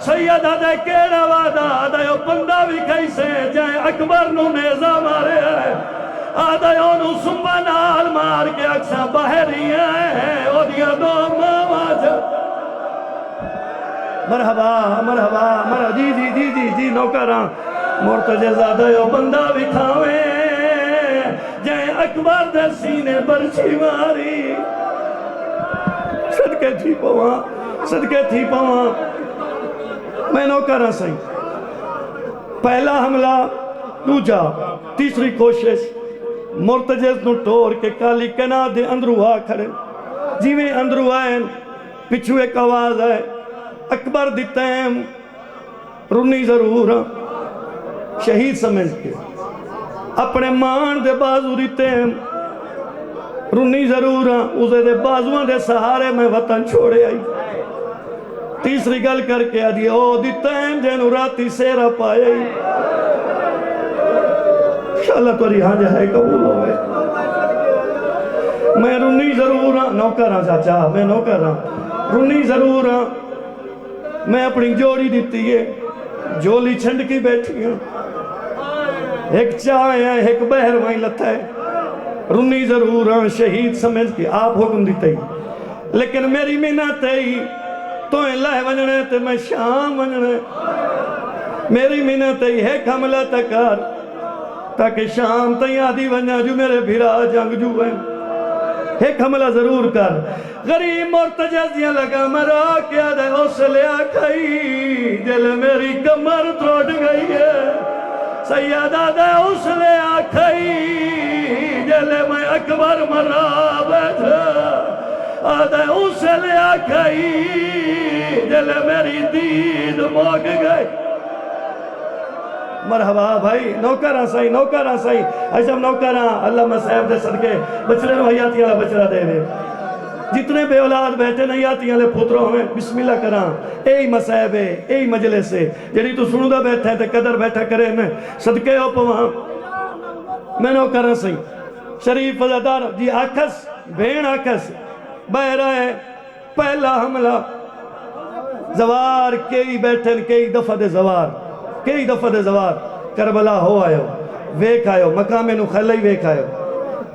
سیدہ دے کیڑا وعدہ دے او بندہ بھی کیسے جائے اکبر نو نیزہ مارے ہے آدھے انہوں سنبا نال مار کے اکساں باہری ہیں او دیا دو مواجہ مرحبا مرحبا مرحبا جی جی جی جی جی نوکران مرتجہ زادہ او بندہ بھی کھاویں جائے اکبر دے سینے برچی ماری صدقے تھی پواں میں نوکران سہی پہلا حملہ دوجا تیسری کوشش مرتجز نو ٹور کے کالی کنا دے اندرو آ کھڑے جیویں اندرو آئیں پچھو ایک آواز ہے اکبر دی تیم رونی ضرور شہید سمجھ کے اپنے مان دے بازو دی تیم رونی ضرور اسے دے بازوان دے سہارے میں وطن چھوڑے آئی تیسری گل کر کے آدھی او دی تیم جینو راتی سیرہ پائے انشاءاللہ توری ہاں جائے قبول ہوئے میں رونی ضرور ہاں نوکر ہاں چاچا میں نوکر ہاں رونی ضرور ہاں میں اپنی جوڑی دیتی ہے جولی چھنڈ کی بیٹھی ہوں ایک چائے ہیں ایک بہر وہیں لتا ہے رونی ضرور ہاں شہید سمجھ کے آپ حکم دیتے ہی لیکن میری منت ہے تو اللہ ونجنے تے میں شام ونجنے میری منت ہے ایک حملہ تکار تاکہ شام تیاں آدھی ونجا جو میرے بھیرا جنگ جو ہیں ایک حملہ ضرور کر غریب مرتجزیاں لگا مرا کیا دے حوصلے آکھائی دل میری کمر تروٹ گئی ہے سیدہ دے حوصلے آکھائی دل میں اکبر مرا بیٹھا آدھے حوصلے آکھائی دل میری دید موگ گئی مرحبا بھائی نوکران سائی ایسا نوکران اللہ مسائب دے صدقے بچرے نو حیاتی اللہ بچرہ دے دے جتنے بے اولاد بیٹھے نہیں آتی ہیں لے پھوتروں ہمیں بسم اللہ کران اے مسائب ہے اے مجلس ہے جڑی تو سنودہ بیٹھا ہے تے قدر بیٹھا کرے میں صدقے ہو پوہاں میں نوکران سائی شریف فضادار جی آکھس بین آکھس بہرہ ہے پہلا حملہ زوار کئی بیٹھن کئی دفعہ دے زوار کربلا ہو آئے ویک آئے مقام نو خیلہ ہی ویک آئے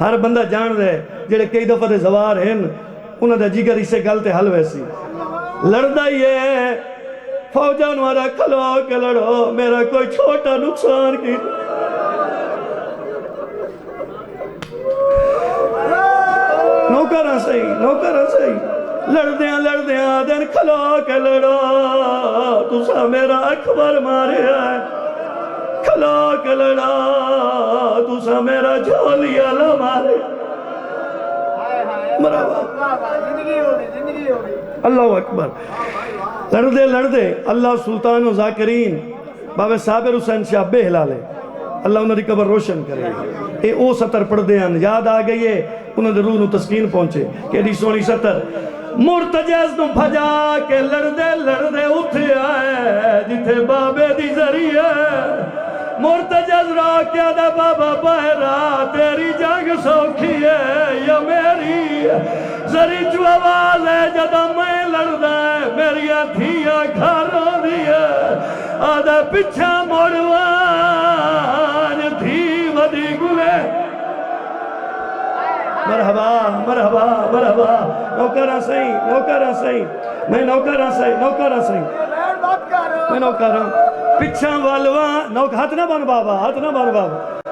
ہر بندہ جان رہے جڑے کئی دفعہ دے زوار ہیں انہوں نے جگر اسے گلتے حل ویسی لڑدہ یہ ہے فوجان وارا کھلو کے لڑو میرا کوئی چھوٹا نقصان کی نوکران صحیح لڑدیاں دن کھلو کے لڑو تُسا میرا اکبر مارے آئے کھلو کے لڑو تُسا میرا جھولی اللہ مارے مرحبا اللہ اکبر لڑدے اللہ سلطان و ذاکرین بابے صابر حسین شاہ بے حلالے اللہ انہوں نے قبر روشن کرے اے او سطر پڑھ دے ہیں یاد آگئی ہے انہوں نے روح نو تسکین پہنچے کہ دی سونی سطر مرتجز نو بھجا کے لڑدے اٹھے آئے جتھے بابے دی ذریعہ مرتجز را کیا دا بابا بہرا تیری جنگ سوکھی ہے یا میری ذری جو آواز ہے جدہ میں لڑدا ہے میری دھیاں کھاروں دیا آدھا پچھا موڑوان دھی ودی گلے مرحبا نوکران صحیح میں نوکران پچھا والوان ہاتھ نہ بان بابا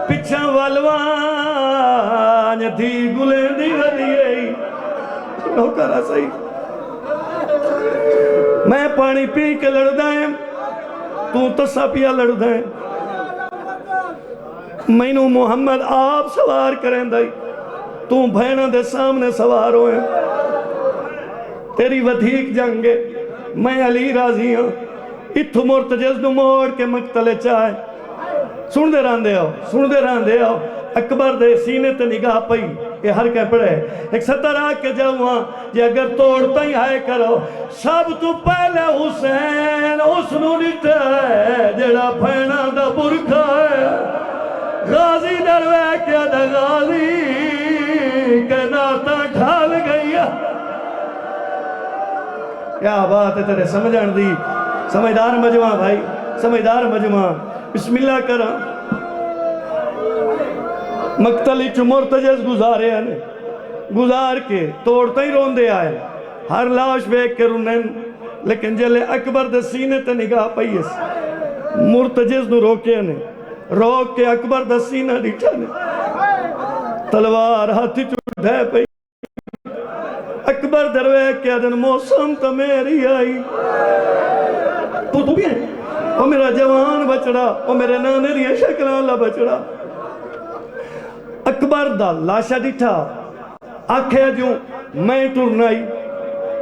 پچھا والوان دھی گلیں دی ودی گئی نوکران صحیح میں پانی پی کے لڑدا ہے تو تسا پیا لڑدا ہے میں نو محمد آپ سوار کریں دائی تو بھینا دے سامنے سوار ہوئے تیری ودھیک جنگے میں علی راضی ہوں اتھو مرتجز نو موڑ کے مقتلے چاہے سن دے راندے ہو اکبر دے سینے تے نگاہ پئی یہ ہر کہہ پڑے ایک ستر آکے جاؤں یہ اگر توڑتا ہی آئے کرو سب تو پہلے حسین اس نو نیتے جڑا پھینا دا برکھا ہے غازی دروے کیا دا غازی کہ ناتا کھال گئی کیا بات ہے تیرے سمجھان دی سمجھدار مجمع بھائی، سمجھدار مجمع. بسم اللہ کرا. مقتلی چو مرتجز گزارے ہیں، گزار کے توڑتا ہی رون دے آئے. ہر لاش بیک کے رونن، لیکن جلے اکبر دے سینے تے نگاہ پئیس. مرتجز نو روکے ہیں، روک کے اکبر دے سینہ ڈیٹھا نے. تلوار ہاتھی چوڑھے پئی. اکبر دروے کیا دن موسم تا میری آئی. تو بھی ہیں او میرا جوان بچڑا، او میرے نانے دیا شکلان اللہ بچڑا. اکبر دا لاشا ڈیٹھا آکھے جو میں ٹرنائی.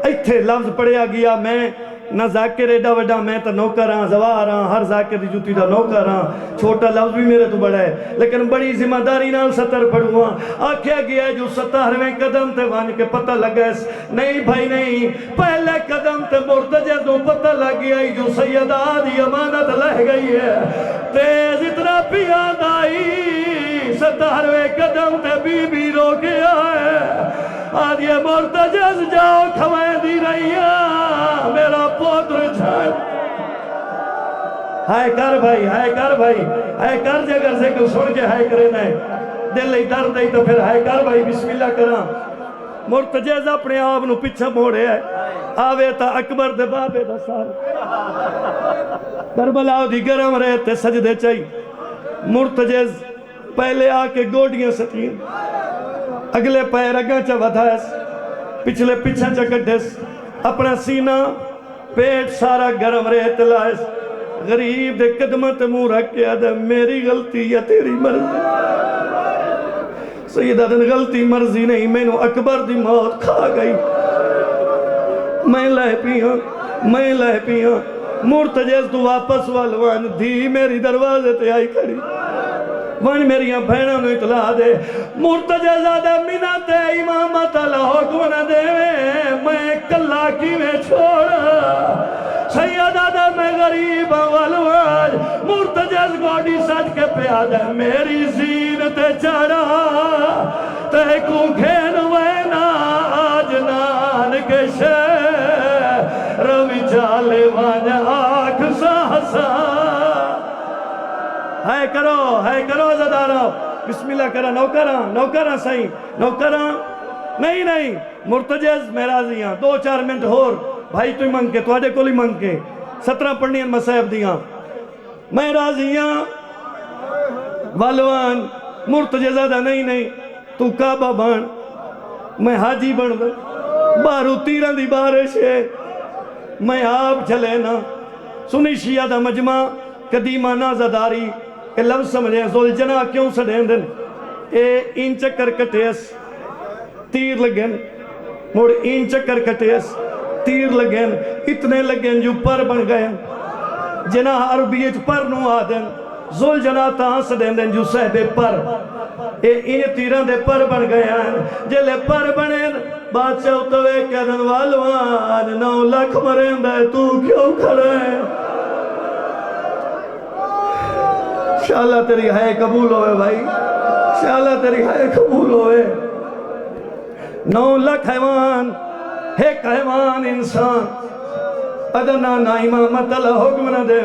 ایتھے لفظ پڑھیا گیا میں نہ ذاکر ایڈا وڈا، میں تا نوکر ہاں، زوار ہاں، ہر ذاکر دی جوتی دا نوکر ہاں. چھوٹا لفظ بھی میرے تو بڑا ہے لیکن بڑی ذمہ داری نال ستر پڑھوں ہاں. آکھیا گیا ہے جو 17ویں قدم تے وانج کے پتہ لگا ہے. نہیں بھائی نہیں، پہلے قدم تے مرتجز نو پتہ لگ گیا ہے جو سیدہ دی امانت لہ گئی ہے. تیز اتنا پیاد آئی، 17ویں قدم تے بی بی رو گیا ہے. آج یہ مرتجز جاؤ کھوائیں دی رہی ہے میرا پوتر چھائے. ہائے کر بھائی، ہائے کر بھائی، ہائے کر جگر سے کل سن کے ہائے کرے نہیں دل ہی درد ہی تو پھر ہائے کر بھائی. بسم اللہ کرام. مرتجز اپنے آپ نو پچھا موڑے ہے. آوے تا اکبر دے بابے دا سار کربلا دی گرم رہتے سجدے چاہی. مرتجز پہلے آ کے گوڑیاں ستین، اگلے پیر اگاں چا ودھائس، پچھلے پچھا چا کٹھس. اپنا سینہ پیٹ سارا گرم رہتے لائس. غریب دے قدمت منہ رکھ کے آدھا میری غلطی یا تیری مرضی. سیدہ دن غلطی مرضی نہیں، میں نو اکبر دی موت کھا گئی. میں لہ پیاں، میں لہ پیاں. مرتجز تو واپس والوان دھی میری دروازے تے آئی کھڑی. وان میریاں بھینہ نو اطلاع دے مرتجز آدھا منہ تے امامت اللہ حکم نہ دے میں کلا کی میں چھوڑا. سید آدھا میں غریب والواج. مرتجز گوڑی سج کے پہ آدھا میری زینت چڑھا تے کو کھین وینا آج نان کے شہ روی چالے وان آنکھ سا. ہائے کرو زدارہ. بسم اللہ کرا. نوکران سائیں نوکران. نہیں مرتجز میں راضی ہاں. 2-4 منٹ ہور بھائی تو ہی منگ کے، تو آجے کو لی منگ کے 17 پڑھنی ہیں مسائب دیاں. میں راضی ہاں والوان. مرتجز آدھا نہیں تو کعبہ بان، میں حاجی بن دے. بارو تیران دی بارش ہے میں آپ جھلے نا. سنی شیعہ دا مجمع قدیمہ نازداری کہ لفظ سمجھیں زلجنہ کیوں سڑیں دن. این چکر کٹیس تیر لگن، موڑ این چکر کٹیس تیر لگن. اتنے لگن جو پر بن گئے. جناح عربیت پر نو آدن، زلجنہ تاں سڑیں دن جو صحبے پر. این تیران دے پر بن گئے ہیں. جلے پر بنیں بادشاہ اتوے کہہ دن والوان 9 لاکھ مرین دے تو کیوں کھڑے ہیں. شاءاللہ تیری ہائے قبول ہوئے بھائی، شاءاللہ تیری ہائے قبول ہوئے. 9 لاکھ حیوان، ایک حیوان انسان ادنا نا امامت اللہ حکم نہ دے.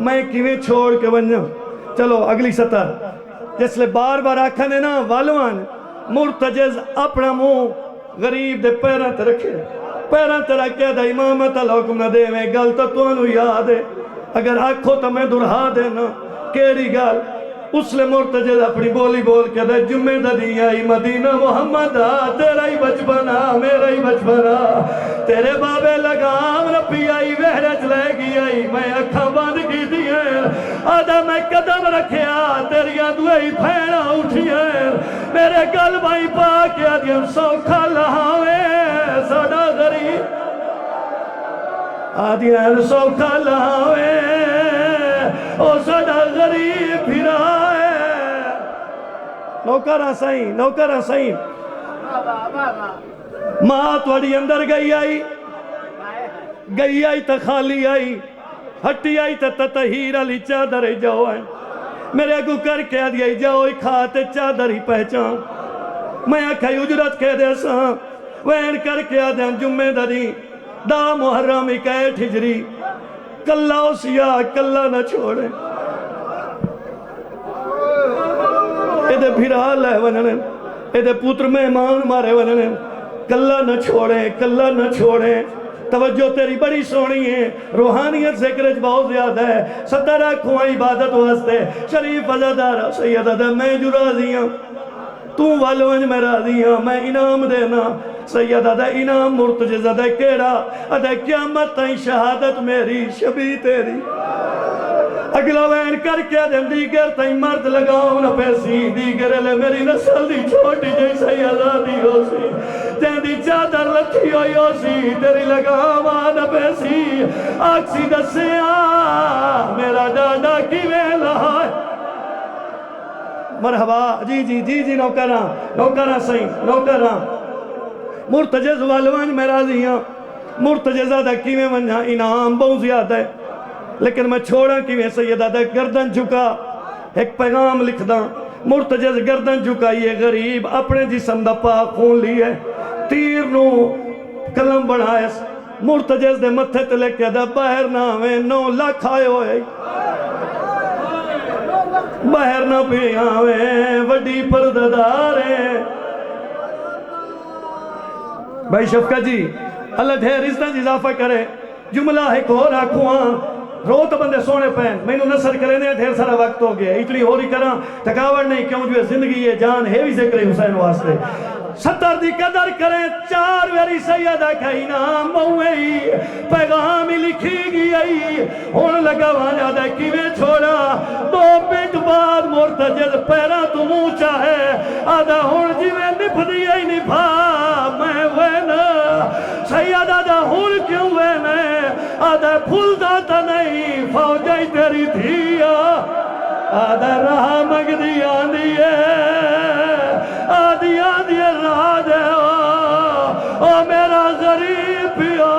میں کیویں چھوڑ کے بنجا. چلو اگلی 17 جس لئے بار بار آکھا نے نا والوان. مرتجز اپنا منہ غریب دے پیران تے رکھے، پیران تے رکھے دا امامت اللہ حکم نہ دے. میں گل تو انہوں یاد ہے، اگر آکھو تو میں درہا دینا کیڑی گال. اس لئے مرتجز اپنی بولی بول کے دے جمعہ دا دیا ہی مدینہ محمد تیرا ہی بچپنا میرا ہی بچپنا. تیرے بابے لگام رپی آئی وحرج لے گی آئی میں اکھاں باندھ کی دیئے. آدھا میں قدم رکھیا تیریاں دوئے ہی پھیڑا اٹھیے. میرے گل بھائی پاکیا دیم سوکھا لہاوے ساڑا غریب. آدھیاں سوکھا لہاوے او ساڑا غریب پھرائے. نوکرہ سائیں ماں توڑی اندر گئی آئی تا خالی آئی، ہٹی آئی تا تطہیر علی چادر جاؤ ہے. میرے اگو کر کے آدھی جاؤ ہی کھاتے چادر ہی پہچان. میں اکھائی اجرت کہہ دے ساں وین کر کے آدھیں جمعہ دا دی دا محرم 61 ہجری کلا اسیا کلا نہ چھوڑے ایدے بھیرا لے وننے ایدے پوتر مہمان مارے وننے کلا نہ چھوڑے کلا نہ چھوڑے توجہ تیری بڑی سونی ہے روحانیت ذکرج بہت زیادہ ہے ستر رکھوں عبادت واسطے شریف عزادارہ سید عدہ میں جو راضی ہوں تو والونج میں راضی ہوں میں انعام دینا سید عدہ انعام مرتجز عدہ کیڑا عدہ قیامت تائیں شہادت میری شبی تیری اگلا وین کر کے دن دیگر تائیں مرد لگاؤں نہ پیسی دیگر لے میری نسل دی چھوٹی جیسا ہی آزادی ہو سی جن دی چادر لکھی ہوئی ہو سی تیری لگاؤں نہ پیسی آکسی دسیا میرا ڈاڈا کی ویلا ہے مرحبا جی جی جی جی نوکران صحیح نوکران مرتجز والوان میں راضی ہوں مرتجزہ دا کیویں منجھا انعام بہت زیادہ ہے لیکن میں چھوڑا کیویں سیدہ دا گردن جھکا ایک پیغام لکھ دا مرتجز گردن جھکائیے غریب اپنے جسم دا پاک خون لیے تیر نو کلم بڑھائے مرتجز دے متھے تلے کیا دا باہر نہ ہوئے 9 لاکھ آئے ہوئے باہر نہ بھی آویں وڈی پردداریں بھائی شفقہ جی اللہ ڈھیر عزت اضافہ کرے جملہ ہے کو رکھواں روت بندے سونے پہن میں انہوں نصر کرے نے ڈھیر سارا وقت ہو گیا اتنی ہو رہی کرا تھکاوٹ نہیں کیوں جو زندگی ہے جان ہے بھی ذکر حسین واسطے 70 دی قدر کریں 4 ویری سیدہ کا انعام موئی پیغام لکھی گئی ہون لگا وانا دے کیویں چھوڑا 2 منٹ بعد مرتجز پیرا تو موچا ہے آدھا ہون جیویں نپ دیا ہی نپا میں وینا سیدہ دا ہون کیوں وینا آدھا پھول داتا نہیں فوجائی تیری دھیا آدھا رہا مگ دی آندی آدھی آدھی راہ دے او میرا غریب پیا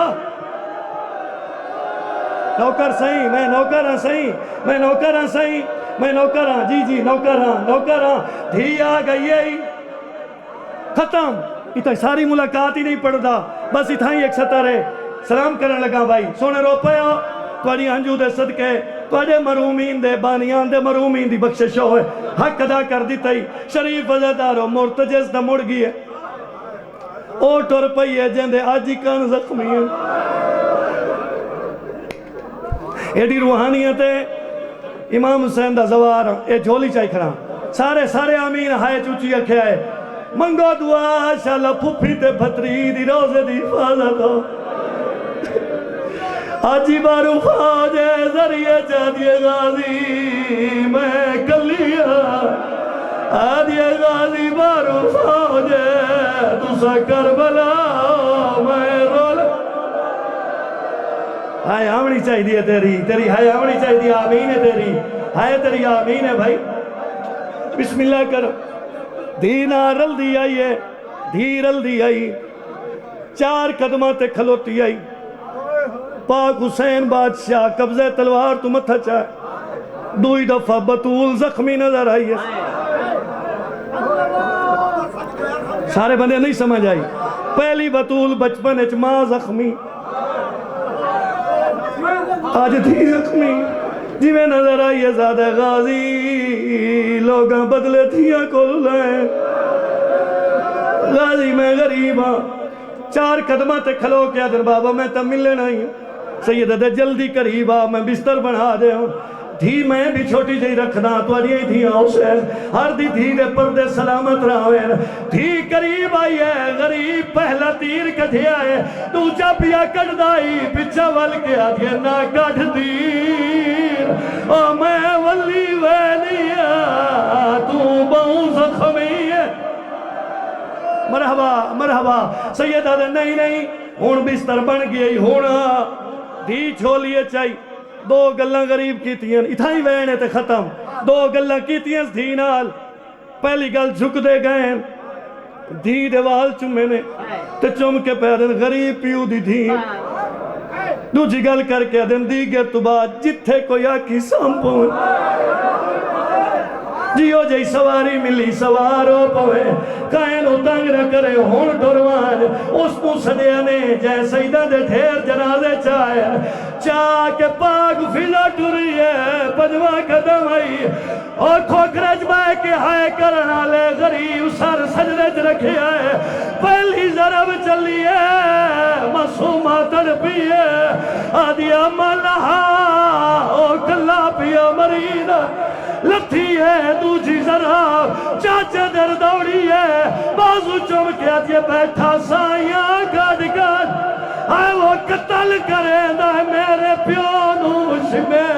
نوکر صحیح میں نوکران صحیح میں نوکران صحیح میں نوکران جی جی نوکران دھی آ گئی ہے ختم اتنا ساری ملاقات ہی نہیں پڑھتا بس اتنا ہی ایک سطر ہے سلام کرنے لگا بھائی سونے رو پیا توڑی انجو دے صدقے توڑے مرومین دے بانیان دے مرومین دی بخشش ہوئے حق ادا کر دیتا ہی شریف عزادارو مرتجز دا مڑ گئی ہے اوٹ اور پئی ہے جن دے آجی کان زخمی ہیں ایڈی روحانیت ہے امام حسین دا زوار اے جھولی چاہی کھڑا سارے آمین ہائے چوچی اکھے آئے منگو دعا شالا پھوپھی تے بھتری دی روزے دی حفاظت ہو آجی بارو فوجے ذریعے چاہدیے غازی میں کلیا آدیے غازی بارو فوجے تسا کربلا میں رول ہائے آمنی چاہی دیئے تیری ہائے آمنی چاہی دیئے آمین ہے تیری ہائے تیری آمین ہے بھائی بسم اللہ کرو دینا رل دی آئی ہے دھی رل دی آئی 4 قدمہ تے کھلوتی آئی پاک حسین بادشاہ قبضہ تلوار تو متھا چاہے 2 دفعہ بطول زخمی نظر آئی ہے سارے بندے نہیں سمجھ آئی پہلی بطول بچپن اچ ماں زخمی آج تھی زخمی جی میں نظر آئی ہے زیادہ غازی لوگاں بدلے تھیاں کو لائیں غازی میں غریب ہاں 4 قدمہ تے کھلو کیا در بابا میں تب ملنے نہیں ہوں سیدہ دے جلدی قریب آ میں بستر بنا دے ہوں دھی میں بھی چھوٹی جائی رکھنا تو اڑیے دھیاں حسین ہر دی دھی دے پردے سلامت رہویں دھی قریب آئی ہے غریب پہلا تیر کٹھیا ہے دوجا پیا کٹ دائی پچھا ول کے آدھیا نہ کٹ دیر او میں ولی ویلیا تو بہوں زخمی ہے مرحبا سیدہ دے نہیں ہون بستر بن گئی ہونا دھی چھولیے چاہی 2 گلہ غریب کیتیاں اتھائی وینے تے ختم 2 گلہ کیتیاں دھی نال پہلی گل جھک دے گئے دھی دے وال چمے نے تے چم کے پیدن غریب پیو دی دھی دوجی گل کر کے دن دیگر تو بعد جتھے کوئی آکی سامپون جیو جائی سواری ملی سوارو پوے کائن اتنگ نہ کرے ہون ڈروان اس کو سدیانے جائے سیدہ دے ڈھیر جنازے چاہے چاہ کے پاک فیلا ٹوری ہے پنجواں قدم آئی اور کھوکرج بائے کے ہائے کرنا لے غریب سر سجدے چ رکھے آئے پہلی ضرب چلی ہے معصومہ تڑپی ہے آدیا ملہا او کلا پیا مرید لتھی ہے دوجی ضرب چاچے در دوڑی ہے بازو چم کے آدیا بیٹھا سائیاں گھڑ گھڑ آئے وہ قتل کرے دا میرے پیونوش میں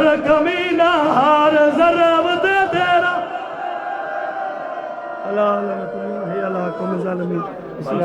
رقمی نہار ضرب دے دیرا اللہ اللہ اللہ اللہ اللہ اللہ اللہ اللہ اللہ اللہ اللہ اللہ اللہ اللہ